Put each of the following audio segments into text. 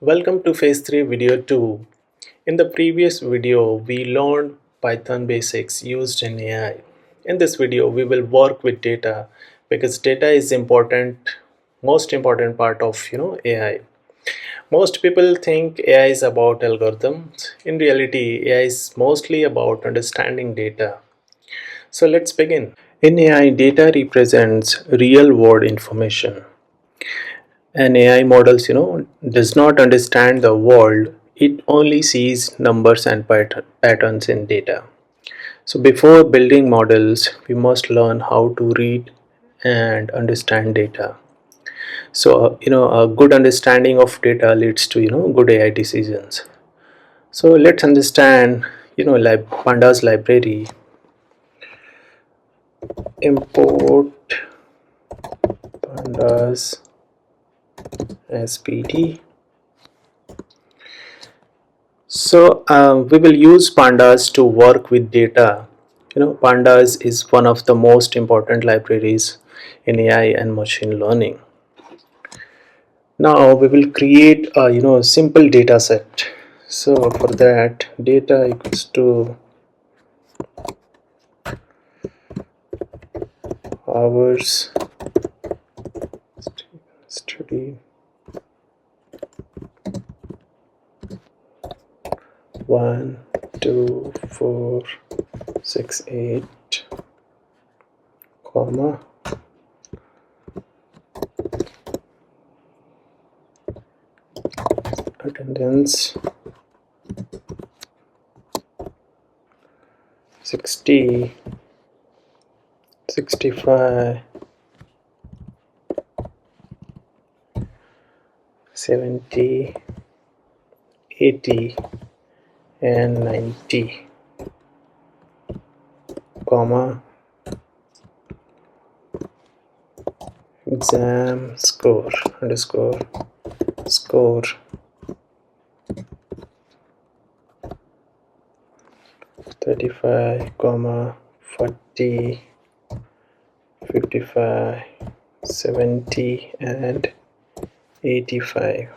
Welcome to phase 3 video 2. In the previous video we learned Python basics used in AI. In this video we will work with data because data is most important part of AI. Most people think AI is about algorithms. In reality AI is mostly about understanding data. So let's begin. In AI, data represents real world information. An AI models, does not understand the world. It only sees numbers and patterns in data. So before building models, we must learn how to read and understand data. So, a good understanding of data leads to, good AI decisions. So let's understand, Pandas library. Import Pandas SPD. So we will use pandas to work with data. Pandas is one of the most important libraries in AI and machine learning. Now we will create a simple data set. So for that, data equals to hours study 1 2 4 6 8 comma attendance 60 65 70 80 and 90 comma exam score underscore score 35 comma 40 55 70 and 85.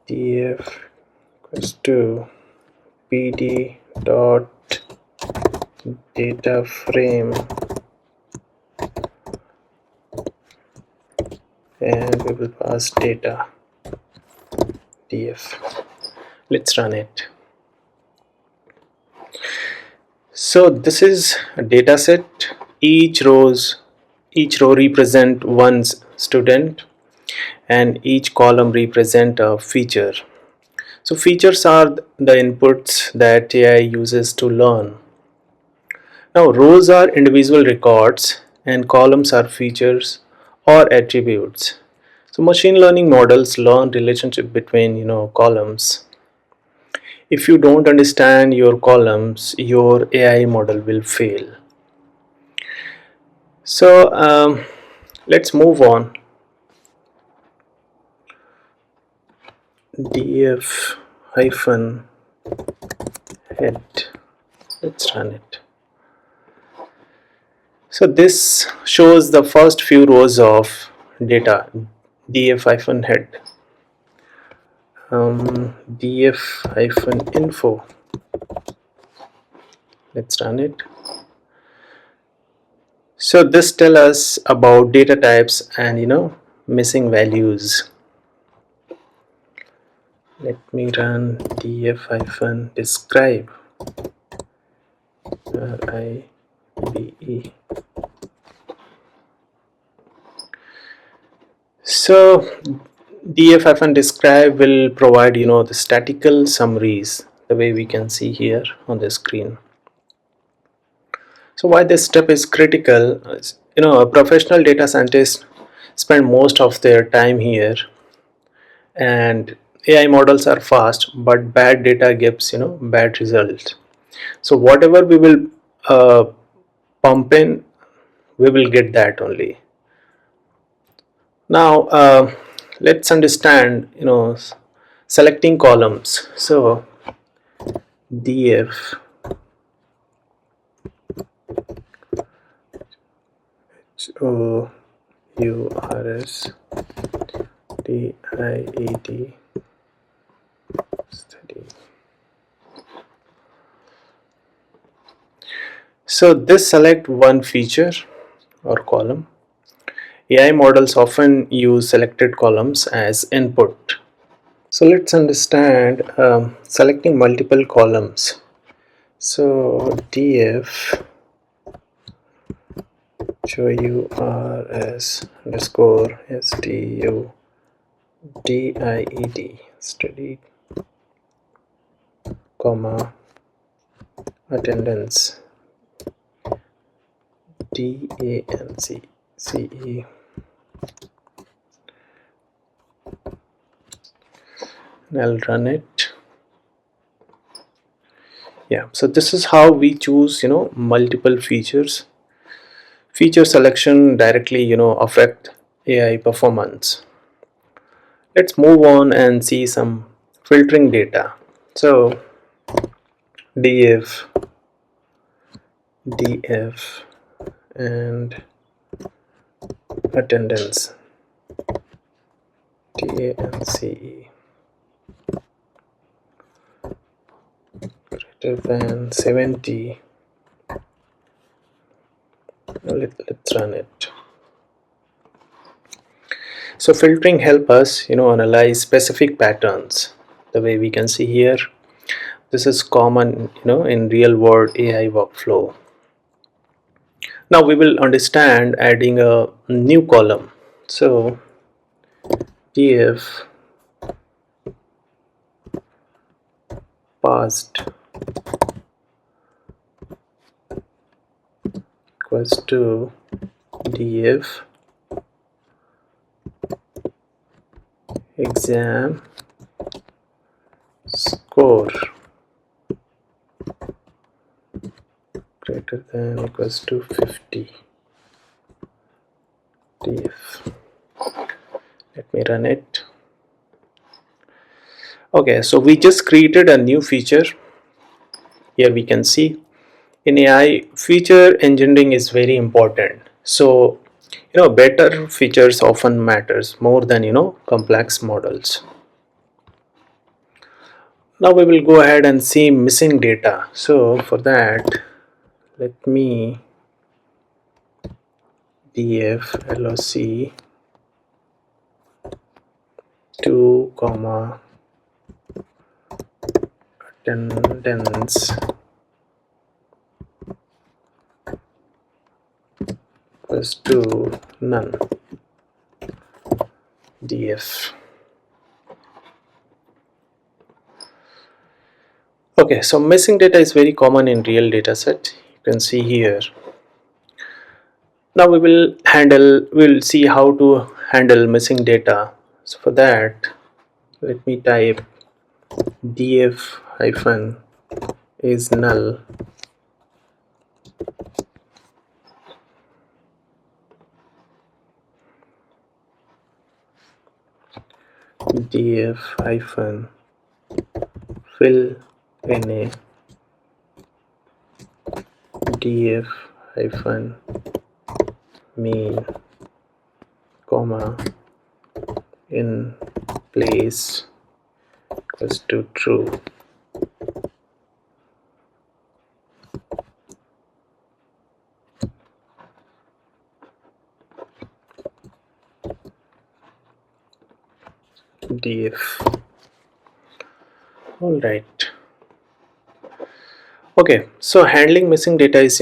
df equals to pd dot data frame and we will pass data df. Let's run it. So this is a data set. Each row represent one student and each column represent a feature. So features are the inputs that AI uses to learn. Now rows are individual records and columns are features or attributes. So machine learning models learn relationship between columns. If you don't understand your columns, your AI model will fail. So let's move on. df hyphen head. Let's run it. So this shows the first few rows of data. df hyphen head. df hyphen info. Let's run it. So this tells us about data types and missing values. Let me run df hyphen describe. RIBE. So df hyphen describe will provide the statistical summaries, the way we can see here on the screen. So why this step is critical is, a professional data scientist spend most of their time here, and AI models are fast but bad data gives bad results. So whatever we will pump in, we will get that only. Now let's understand selecting columns. So df DIET study. So this select one feature or column. AI models often use selected columns as input. So let's understand selecting multiple columns. So df urs underscore studied studied comma attendance DANCE. And I'll run it. Yeah, so this is how we choose multiple features. Feature selection directly affect AI performance. Let's move on and see some filtering data. So df and attendance DANCE greater than 70. Let's run it. So filtering help us analyze specific patterns. The way we can see here, this is common in real world AI workflow. Now we will understand adding a new column. So df past equals to df exam score greater than equals to 50 df. Let me run it. Okay, so we just created a new feature. Here we can see in AI feature engineering is very important. So better features often matters more than complex models. Now we will go ahead and see missing data. So for that, let me df loc 2 comma attendance equals to none df. Okay, so missing data is very common in real data set. You can see here. Now we'll see how to handle missing data. So for that, let me type df hyphen is null df hyphen fill na df hyphen mean comma in place equals to true. df. All right. Okay, so handling missing data is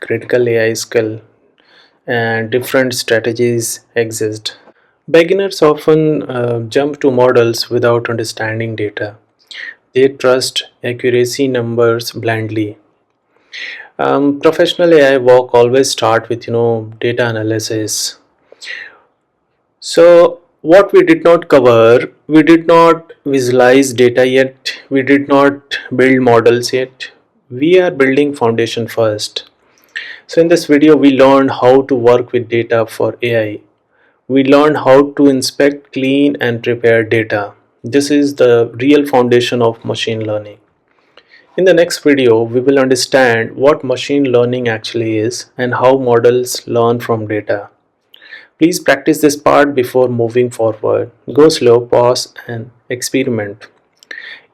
critical AI skill, and different strategies exist. Beginners often jump to models without understanding data. They trust accuracy numbers blindly. Professional AI work always start with data analysis. So what we did not cover, we did not visualize data yet, we did not build models yet. We are building foundation first. So in this video we learned how to work with data for AI. We learned how to inspect, clean and prepare data. This is the real foundation of machine learning. In the next video, we will understand what machine learning actually is and how models learn from data. Please practice this part before moving forward. Go slow, pause, and experiment.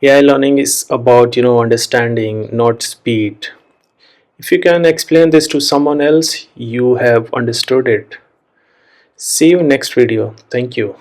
AI learning is about understanding, not speed. If you can explain this to someone else, you have understood it. See you next video. Thank you.